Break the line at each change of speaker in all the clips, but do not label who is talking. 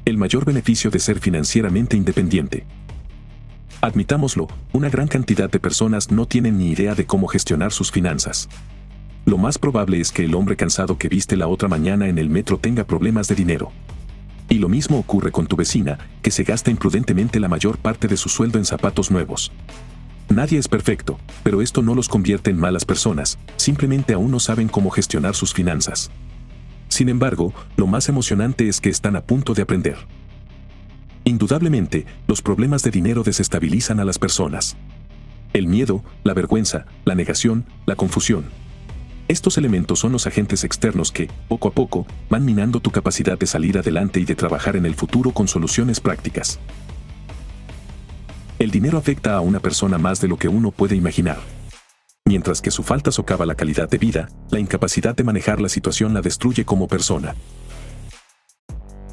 El mayor beneficio de ser financieramente independiente. Admitámoslo, una gran cantidad de personas no tienen ni idea de cómo gestionar sus finanzas. Lo más probable es que el hombre cansado que viste la otra mañana en el metro tenga problemas de dinero. Y lo mismo ocurre con tu vecina, que se gasta imprudentemente la mayor parte de su sueldo en zapatos nuevos. Nadie es perfecto, pero esto no los convierte en malas personas, simplemente aún no saben cómo gestionar sus finanzas. Sin embargo, lo más emocionante es que están a punto de aprender. Indudablemente, los problemas de dinero desestabilizan a las personas. El miedo, la vergüenza, la negación, la confusión. Estos elementos son los agentes externos que, poco a poco, van minando tu capacidad de salir adelante y de trabajar en el futuro con soluciones prácticas. El dinero afecta a una persona más de lo que uno puede imaginar. Mientras que su falta socava la calidad de vida, la incapacidad de manejar la situación la destruye como persona.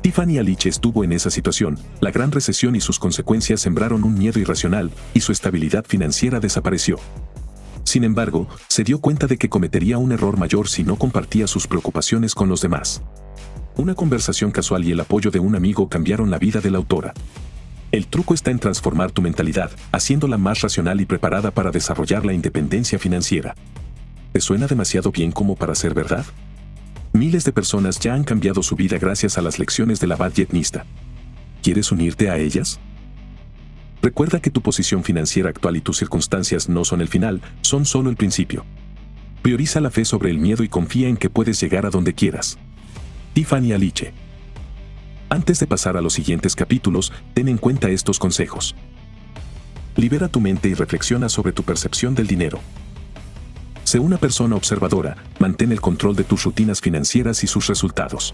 Tiffany Aliche estuvo en esa situación, la gran recesión y sus consecuencias sembraron un miedo irracional, y su estabilidad financiera desapareció. Sin embargo, se dio cuenta de que cometería un error mayor si no compartía sus preocupaciones con los demás. Una conversación casual y el apoyo de un amigo cambiaron la vida de la autora. El truco está en transformar tu mentalidad, haciéndola más racional y preparada para desarrollar la independencia financiera. ¿Te suena demasiado bien como para ser verdad? Miles de personas ya han cambiado su vida gracias a las lecciones de la budgetnista. ¿Quieres unirte a ellas? Recuerda que tu posición financiera actual y tus circunstancias no son el final, son solo el principio. Prioriza la fe sobre el miedo y confía en que puedes llegar a donde quieras. Tiffany Aliche. Antes de pasar a los siguientes capítulos, ten en cuenta estos consejos. Libera tu mente y reflexiona sobre tu percepción del dinero. Sé una persona observadora, mantén el control de tus rutinas financieras y sus resultados.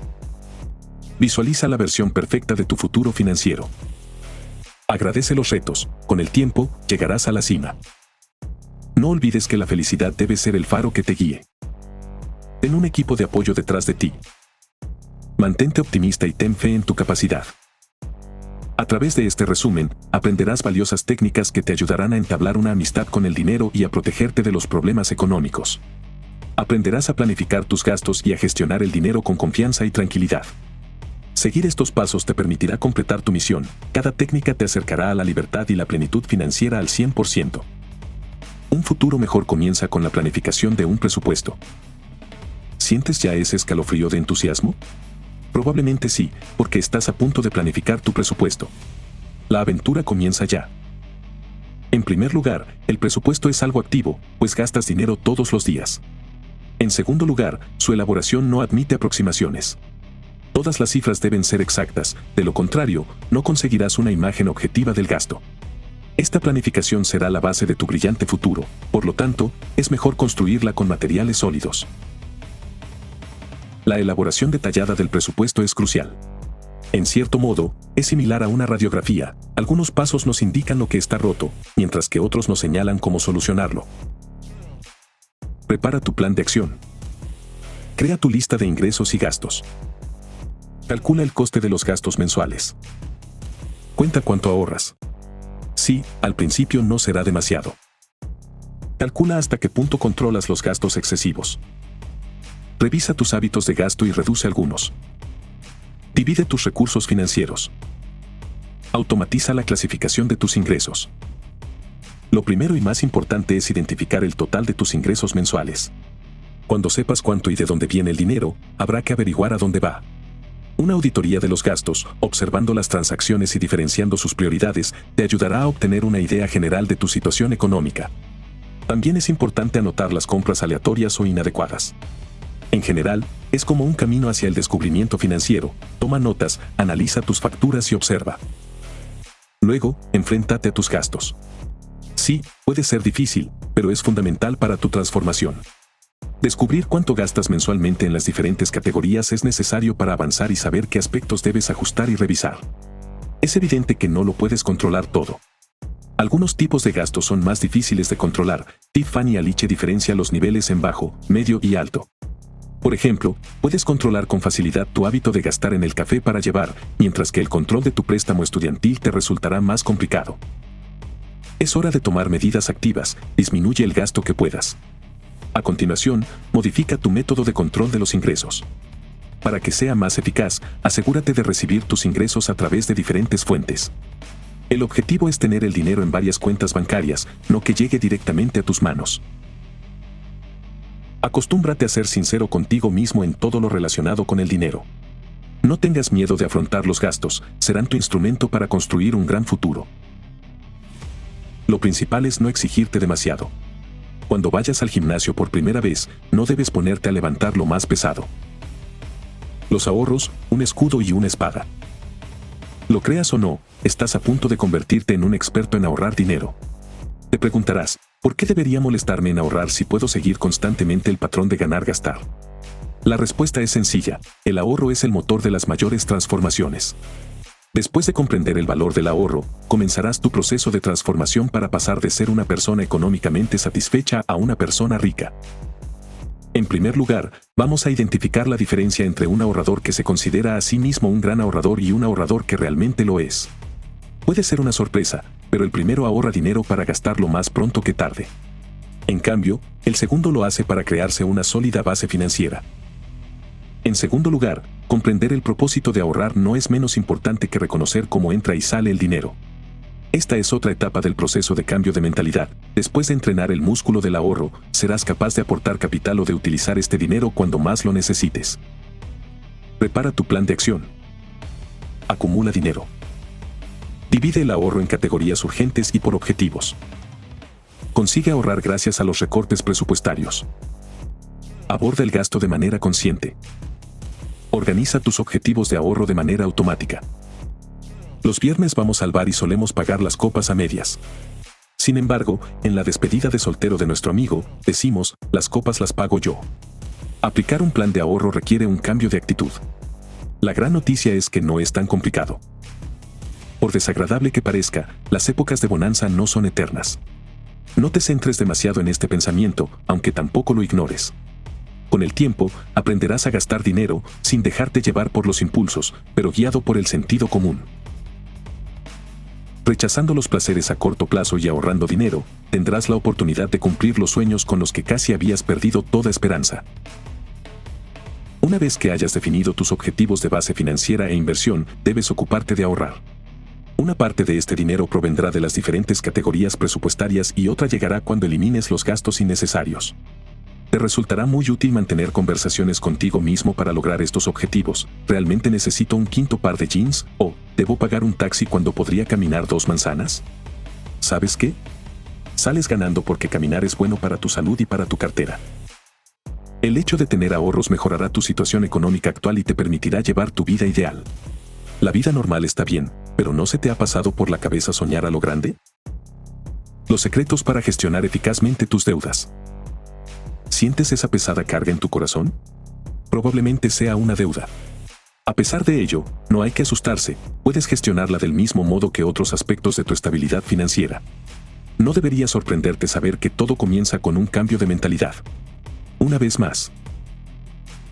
Visualiza la versión perfecta de tu futuro financiero. Agradece los retos, con el tiempo, llegarás a la cima. No olvides que la felicidad debe ser el faro que te guíe. Ten un equipo de apoyo detrás de ti. Mantente optimista y ten fe en tu capacidad. A través de este resumen, aprenderás valiosas técnicas que te ayudarán a entablar una amistad con el dinero y a protegerte de los problemas económicos. Aprenderás a planificar tus gastos y a gestionar el dinero con confianza y tranquilidad. Seguir estos pasos te permitirá completar tu misión. Cada técnica te acercará a la libertad y la plenitud financiera al 100%. Un futuro mejor comienza con la planificación de un presupuesto. ¿Sientes ya ese escalofrío de entusiasmo? Probablemente sí, porque estás a punto de planificar tu presupuesto. La aventura comienza ya. En primer lugar, el presupuesto es algo activo, pues gastas dinero todos los días. En segundo lugar, su elaboración no admite aproximaciones. Todas las cifras deben ser exactas, de lo contrario, no conseguirás una imagen objetiva del gasto. Esta planificación será la base de tu brillante futuro, por lo tanto, es mejor construirla con materiales sólidos. La elaboración detallada del presupuesto es crucial. En cierto modo, es similar a una radiografía. Algunos pasos nos indican lo que está roto, mientras que otros nos señalan cómo solucionarlo. Prepara tu plan de acción. Crea tu lista de ingresos y gastos. Calcula el coste de los gastos mensuales. Cuenta cuánto ahorras. Sí, al principio no será demasiado. Calcula hasta qué punto controlas los gastos excesivos. Revisa tus hábitos de gasto y reduce algunos. Divide tus recursos financieros. Automatiza la clasificación de tus ingresos. Lo primero y más importante es identificar el total de tus ingresos mensuales. Cuando sepas cuánto y de dónde viene el dinero, habrá que averiguar a dónde va. Una auditoría de los gastos, observando las transacciones y diferenciando sus prioridades, te ayudará a obtener una idea general de tu situación económica. También es importante anotar las compras aleatorias o inadecuadas. En general, es como un camino hacia el descubrimiento financiero. Toma notas, analiza tus facturas y observa. Luego, enfréntate a tus gastos. Sí, puede ser difícil, pero es fundamental para tu transformación. Descubrir cuánto gastas mensualmente en las diferentes categorías es necesario para avanzar y saber qué aspectos debes ajustar y revisar. Es evidente que no lo puedes controlar todo. Algunos tipos de gastos son más difíciles de controlar. Tiffany Aliche diferencia los niveles en bajo, medio y alto. Por ejemplo, puedes controlar con facilidad tu hábito de gastar en el café para llevar, mientras que el control de tu préstamo estudiantil te resultará más complicado. Es hora de tomar medidas activas. Disminuye el gasto que puedas. A continuación, modifica tu método de control de los ingresos. Para que sea más eficaz, asegúrate de recibir tus ingresos a través de diferentes fuentes. El objetivo es tener el dinero en varias cuentas bancarias, no que llegue directamente a tus manos. Acostúmbrate a ser sincero contigo mismo en todo lo relacionado con el dinero. No tengas miedo de afrontar los gastos, serán tu instrumento para construir un gran futuro. Lo principal es no exigirte demasiado. Cuando vayas al gimnasio por primera vez, no debes ponerte a levantar lo más pesado. Los ahorros, un escudo y una espada. Lo creas o no, estás a punto de convertirte en un experto en ahorrar dinero. Te preguntarás, ¿por qué debería molestarme en ahorrar si puedo seguir constantemente el patrón de ganar-gastar? La respuesta es sencilla, el ahorro es el motor de las mayores transformaciones. Después de comprender el valor del ahorro, comenzarás tu proceso de transformación para pasar de ser una persona económicamente satisfecha a una persona rica. En primer lugar, vamos a identificar la diferencia entre un ahorrador que se considera a sí mismo un gran ahorrador y un ahorrador que realmente lo es. Puede ser una sorpresa, pero el primero ahorra dinero para gastarlo más pronto que tarde. En cambio, el segundo lo hace para crearse una sólida base financiera. En segundo lugar, comprender el propósito de ahorrar no es menos importante que reconocer cómo entra y sale el dinero. Esta es otra etapa del proceso de cambio de mentalidad. Después de entrenar el músculo del ahorro, serás capaz de aportar capital o de utilizar este dinero cuando más lo necesites. Prepara tu plan de acción. Acumula dinero. Divide el ahorro en categorías urgentes y por objetivos. Consigue ahorrar gracias a los recortes presupuestarios. Aborda el gasto de manera consciente. Organiza tus objetivos de ahorro de manera automática. Los viernes vamos al bar y solemos pagar las copas a medias. Sin embargo, en la despedida de soltero de nuestro amigo, decimos, las copas las pago yo. Aplicar un plan de ahorro requiere un cambio de actitud. La gran noticia es que no es tan complicado. Por desagradable que parezca, las épocas de bonanza no son eternas. No te centres demasiado en este pensamiento, aunque tampoco lo ignores. Con el tiempo, aprenderás a gastar dinero sin dejarte llevar por los impulsos, pero guiado por el sentido común. Rechazando los placeres a corto plazo y ahorrando dinero, tendrás la oportunidad de cumplir los sueños con los que casi habías perdido toda esperanza. Una vez que hayas definido tus objetivos de base financiera e inversión, debes ocuparte de ahorrar. Una parte de este dinero provendrá de las diferentes categorías presupuestarias y otra llegará cuando elimines los gastos innecesarios. Te resultará muy útil mantener conversaciones contigo mismo para lograr estos objetivos. ¿Realmente necesito un quinto par de jeans? ¿O debo pagar un taxi cuando podría caminar 2 manzanas? ¿Sabes qué? Sales ganando porque caminar es bueno para tu salud y para tu cartera. El hecho de tener ahorros mejorará tu situación económica actual y te permitirá llevar tu vida ideal. La vida normal está bien, pero ¿no se te ha pasado por la cabeza soñar a lo grande? Los secretos para gestionar eficazmente tus deudas. ¿Sientes esa pesada carga en tu corazón? Probablemente sea una deuda. A pesar de ello, no hay que asustarse, puedes gestionarla del mismo modo que otros aspectos de tu estabilidad financiera. No debería sorprenderte saber que todo comienza con un cambio de mentalidad. Una vez más.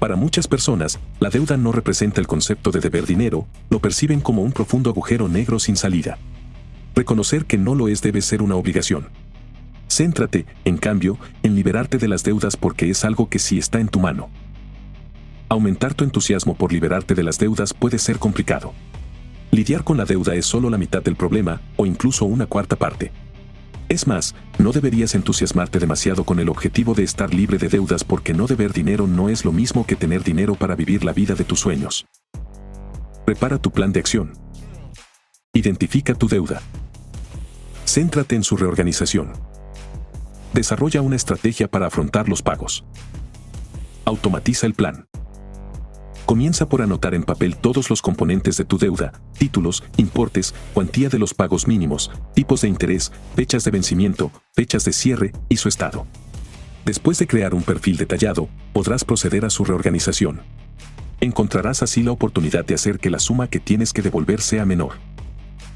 Para muchas personas, la deuda no representa el concepto de deber dinero, lo perciben como un profundo agujero negro sin salida. Reconocer que no lo es debe ser una obligación. Céntrate, en cambio, en liberarte de las deudas porque es algo que sí está en tu mano. Aumentar tu entusiasmo por liberarte de las deudas puede ser complicado. Lidiar con la deuda es solo la mitad del problema, o incluso una cuarta parte. Es más, no deberías entusiasmarte demasiado con el objetivo de estar libre de deudas porque no deber dinero no es lo mismo que tener dinero para vivir la vida de tus sueños. Prepara tu plan de acción. Identifica tu deuda. Céntrate en su reorganización. Desarrolla una estrategia para afrontar los pagos. Automatiza el plan. Comienza por anotar en papel todos los componentes de tu deuda, títulos, importes, cuantía de los pagos mínimos, tipos de interés, fechas de vencimiento, fechas de cierre y su estado. Después de crear un perfil detallado, podrás proceder a su reorganización. Encontrarás así la oportunidad de hacer que la suma que tienes que devolver sea menor.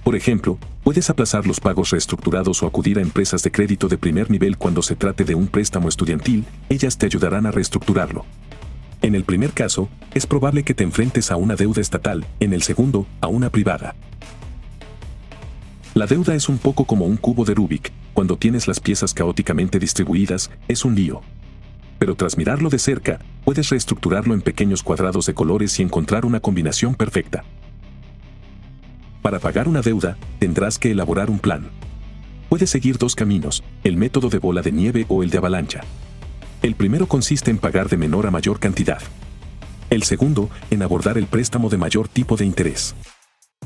Por ejemplo, puedes aplazar los pagos reestructurados o acudir a empresas de crédito de primer nivel cuando se trate de un préstamo estudiantil, ellas te ayudarán a reestructurarlo. En el primer caso, es probable que te enfrentes a una deuda estatal, en el segundo, a una privada. La deuda es un poco como un cubo de Rubik, cuando tienes las piezas caóticamente distribuidas, es un lío. Pero tras mirarlo de cerca, Puedes reestructurarlo en pequeños cuadrados de colores y encontrar una combinación perfecta. Para pagar una deuda, tendrás que elaborar un plan. Puedes seguir dos caminos, el método de bola de nieve o el de avalancha. El primero consiste en pagar de menor a mayor cantidad. El segundo, en abordar el préstamo de mayor tipo de interés.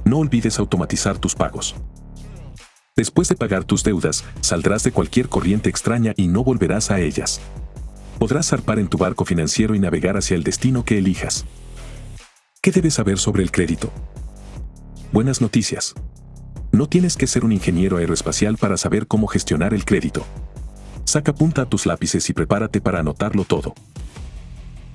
No olvides automatizar tus pagos. Después de pagar tus deudas, saldrás de cualquier corriente extraña y no volverás a ellas. Podrás zarpar en tu barco financiero y navegar hacia el destino que elijas. ¿Qué debes saber sobre el crédito? Buenas noticias. No tienes que ser un ingeniero aeroespacial para saber cómo gestionar el crédito. Saca punta a tus lápices y prepárate para anotarlo todo.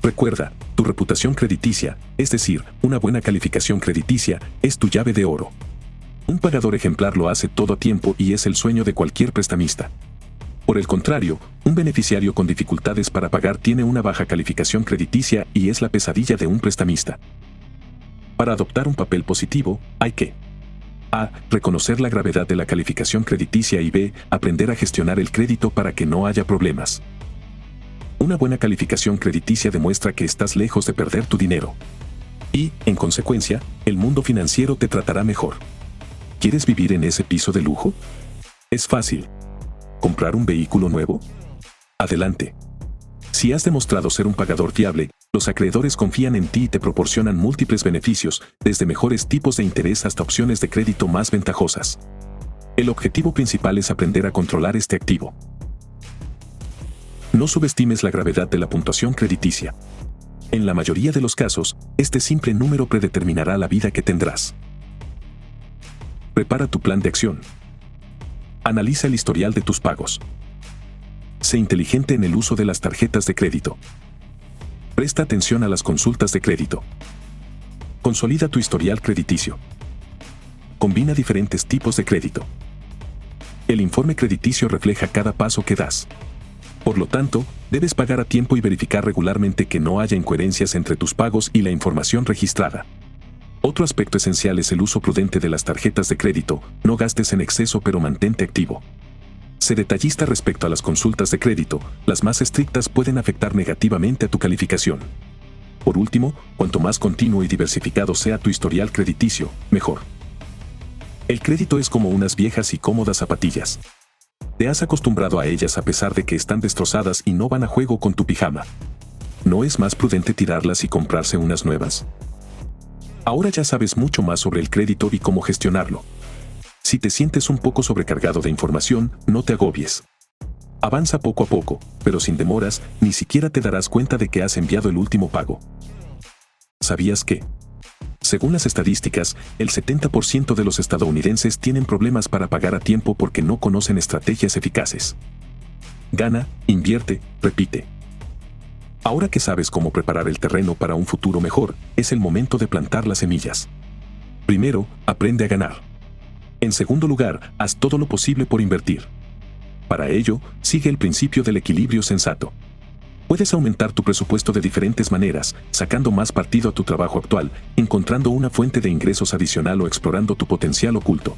Recuerda, tu reputación crediticia, es decir, una buena calificación crediticia, es tu llave de oro. Un pagador ejemplar lo hace todo a tiempo y es el sueño de cualquier prestamista. Por el contrario, un beneficiario con dificultades para pagar tiene una baja calificación crediticia y es la pesadilla de un prestamista. Para adoptar un papel positivo, hay que A. Reconocer la gravedad de la calificación crediticia y B. Aprender a gestionar el crédito para que no haya problemas. Una buena calificación crediticia demuestra que estás lejos de perder tu dinero. Y, en consecuencia, el mundo financiero te tratará mejor. ¿Quieres vivir en ese piso de lujo? Es fácil. ¿Comprar un vehículo nuevo? Adelante. Si has demostrado ser un pagador fiable, los acreedores confían en ti y te proporcionan múltiples beneficios, desde mejores tipos de interés hasta opciones de crédito más ventajosas. El objetivo principal es aprender a controlar este activo. No subestimes la gravedad de la puntuación crediticia. En la mayoría de los casos, este simple número predeterminará la vida que tendrás. Prepara tu plan de acción. Analiza el historial de tus pagos. Sé inteligente en el uso de las tarjetas de crédito. Presta atención a las consultas de crédito. Consolida tu historial crediticio. Combina diferentes tipos de crédito. El informe crediticio refleja cada paso que das. Por lo tanto, debes pagar a tiempo y verificar regularmente que no haya incoherencias entre tus pagos y la información registrada. Otro aspecto esencial es el uso prudente de las tarjetas de crédito. No gastes en exceso, pero mantente activo. Sé detallista respecto a las consultas de crédito, las más estrictas pueden afectar negativamente a tu calificación. Por último, cuanto más continuo y diversificado sea tu historial crediticio, mejor. El crédito es como unas viejas y cómodas zapatillas. Te has acostumbrado a ellas a pesar de que están destrozadas y no van a juego con tu pijama. ¿No es más prudente tirarlas y comprarse unas nuevas? Ahora ya sabes mucho más sobre el crédito y cómo gestionarlo. Si te sientes un poco sobrecargado de información, no te agobies. Avanza poco a poco, pero sin demoras, ni siquiera te darás cuenta de que has enviado el último pago. ¿Sabías que? Según las estadísticas, el 70% de los estadounidenses tienen problemas para pagar a tiempo porque no conocen estrategias eficaces. Gana, invierte, repite. Ahora que sabes cómo preparar el terreno para un futuro mejor, es el momento de plantar las semillas. Primero, aprende a ganar. En segundo lugar, haz todo lo posible por invertir. Para ello, sigue el principio del equilibrio sensato. Puedes aumentar tu presupuesto de diferentes maneras, sacando más partido a tu trabajo actual, encontrando una fuente de ingresos adicional o explorando tu potencial oculto.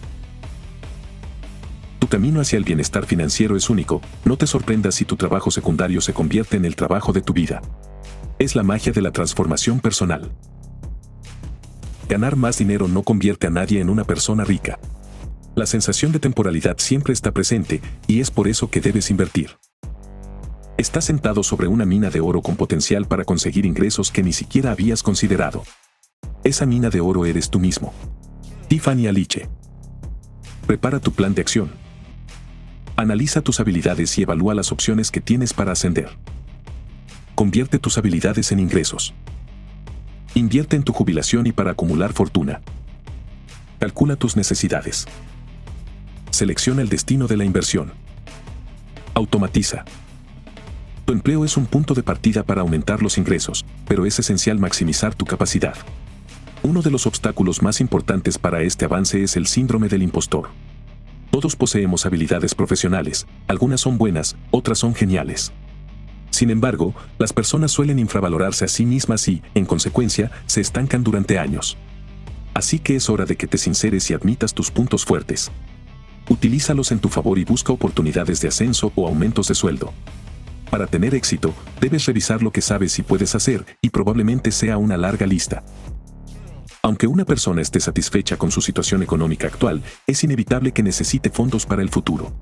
Tu camino hacia el bienestar financiero es único, no te sorprendas si tu trabajo secundario se convierte en el trabajo de tu vida. Es la magia de la transformación personal. Ganar más dinero no convierte a nadie en una persona rica. La sensación de temporalidad siempre está presente y es por eso que debes invertir. Estás sentado sobre una mina de oro con potencial para conseguir ingresos que ni siquiera habías considerado. Esa mina de oro eres tú mismo. Tiffany Aliche. Prepara tu plan de acción. Analiza tus habilidades y evalúa las opciones que tienes para ascender. Convierte tus habilidades en ingresos. Invierte en tu jubilación y para acumular fortuna. Calcula tus necesidades. Selecciona el destino de la inversión. Automatiza. Tu empleo es un punto de partida para aumentar los ingresos, pero es esencial maximizar tu capacidad. Uno de los obstáculos más importantes para este avance es el síndrome del impostor. Todos poseemos habilidades profesionales, algunas son buenas, otras son geniales. Sin embargo, las personas suelen infravalorarse a sí mismas y, en consecuencia, se estancan durante años. Así que es hora de que te sinceres y admitas tus puntos fuertes. Utilízalos en tu favor y busca oportunidades de ascenso o aumentos de sueldo. Para tener éxito, debes revisar lo que sabes y puedes hacer, y probablemente sea una larga lista. Aunque una persona esté satisfecha con su situación económica actual, es inevitable que necesite fondos para el futuro.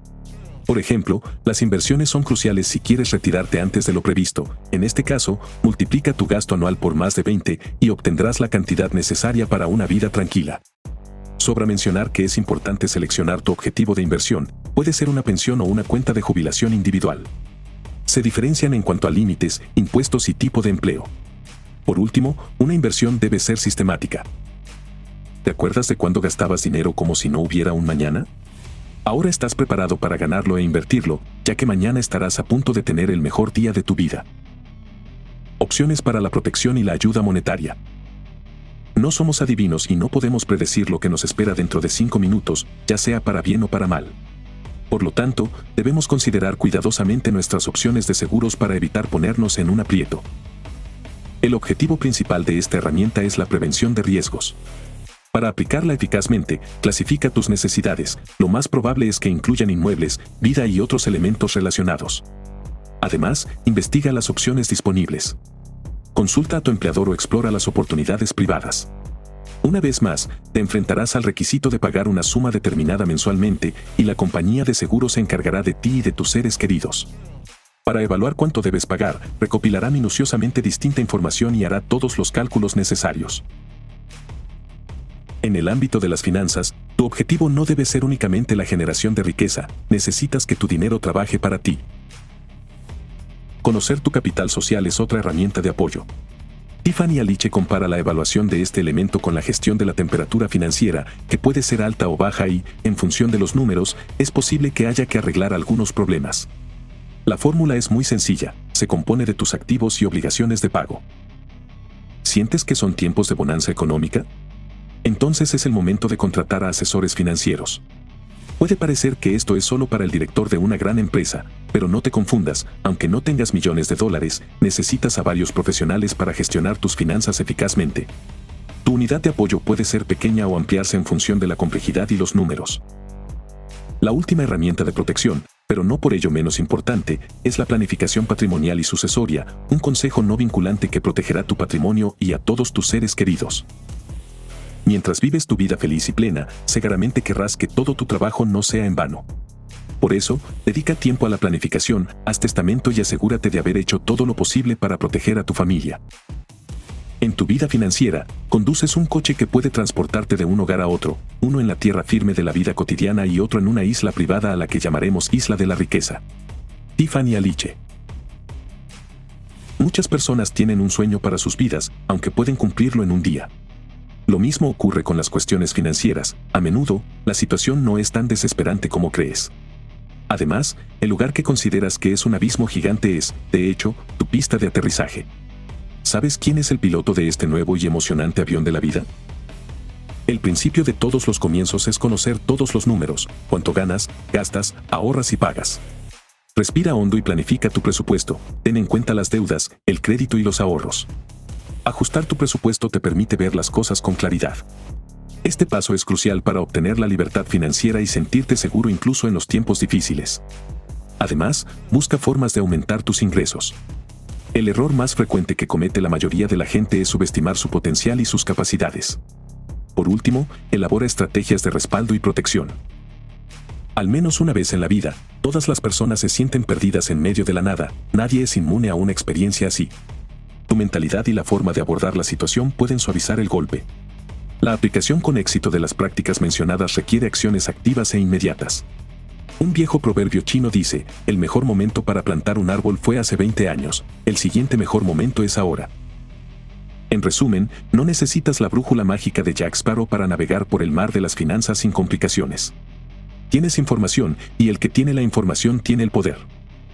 Por ejemplo, las inversiones son cruciales si quieres retirarte antes de lo previsto. En este caso, multiplica tu gasto anual por más de 20 y obtendrás la cantidad necesaria para una vida tranquila. Sobra mencionar que es importante seleccionar tu objetivo de inversión. Puede ser una pensión o una cuenta de jubilación individual. Se diferencian en cuanto a límites, impuestos y tipo de empleo. Por último, una inversión debe ser sistemática. ¿Te acuerdas de cuando gastabas dinero como si no hubiera un mañana? Ahora estás preparado para ganarlo e invertirlo, ya que mañana estarás a punto de tener el mejor día de tu vida. Opciones para la protección y la ayuda monetaria. No somos adivinos y no podemos predecir lo que nos espera dentro de 5 minutos, ya sea para bien o para mal. Por lo tanto, debemos considerar cuidadosamente nuestras opciones de seguros para evitar ponernos en un aprieto. El objetivo principal de esta herramienta es la prevención de riesgos. Para aplicarla eficazmente, clasifica tus necesidades. Lo más probable es que incluyan inmuebles, vida y otros elementos relacionados. Además, investiga las opciones disponibles. Consulta a tu empleador o explora las oportunidades privadas. Una vez más, te enfrentarás al requisito de pagar una suma determinada mensualmente y la compañía de seguros se encargará de ti y de tus seres queridos. Para evaluar cuánto debes pagar, recopilará minuciosamente distinta información y hará todos los cálculos necesarios. En el ámbito de las finanzas, tu objetivo no debe ser únicamente la generación de riqueza, necesitas que tu dinero trabaje para ti. Conocer tu capital social es otra herramienta de apoyo. Tiffany Aliche compara la evaluación de este elemento con la gestión de la temperatura financiera, que puede ser alta o baja y, en función de los números, es posible que haya que arreglar algunos problemas. La fórmula es muy sencilla, se compone de tus activos y obligaciones de pago. ¿Sientes que son tiempos de bonanza económica? Entonces es el momento de contratar a asesores financieros. Puede parecer que esto es solo para el director de una gran empresa, pero no te confundas, aunque no tengas millones de dólares, necesitas a varios profesionales para gestionar tus finanzas eficazmente. Tu unidad de apoyo puede ser pequeña o ampliarse en función de la complejidad y los números. La última herramienta de protección, pero no por ello menos importante, es la planificación patrimonial y sucesoria, un consejo no vinculante que protegerá tu patrimonio y a todos tus seres queridos. Mientras vives tu vida feliz y plena, seguramente querrás que todo tu trabajo no sea en vano. Por eso, dedica tiempo a la planificación, haz testamento y asegúrate de haber hecho todo lo posible para proteger a tu familia. En tu vida financiera, conduces un coche que puede transportarte de un hogar a otro, uno en la tierra firme de la vida cotidiana y otro en una isla privada a la que llamaremos Isla de la Riqueza. Tiffany Aliche. Muchas personas tienen un sueño para sus vidas, aunque pueden cumplirlo en un día. Lo mismo ocurre con las cuestiones financieras, a menudo, la situación no es tan desesperante como crees. Además, el lugar que consideras que es un abismo gigante es, de hecho, tu pista de aterrizaje. ¿Sabes quién es el piloto de este nuevo y emocionante avión de la vida? El principio de todos los comienzos es conocer todos los números, cuánto ganas, gastas, ahorras y pagas. Respira hondo y planifica tu presupuesto, ten en cuenta las deudas, el crédito y los ahorros. Ajustar tu presupuesto te permite ver las cosas con claridad. Este paso es crucial para obtener la libertad financiera y sentirte seguro incluso en los tiempos difíciles. Además, busca formas de aumentar tus ingresos. El error más frecuente que comete la mayoría de la gente es subestimar su potencial y sus capacidades. Por último, elabora estrategias de respaldo y protección. Al menos una vez en la vida, todas las personas se sienten perdidas en medio de la nada, nadie es inmune a una experiencia así. Tu mentalidad y la forma de abordar la situación pueden suavizar el golpe. La aplicación con éxito de las prácticas mencionadas requiere acciones activas e inmediatas. Un viejo proverbio chino dice, el mejor momento para plantar un árbol fue hace 20 años, el siguiente mejor momento es ahora. En resumen, no necesitas la brújula mágica de Jack Sparrow para navegar por el mar de las finanzas sin complicaciones. Tienes información, y el que tiene la información tiene el poder.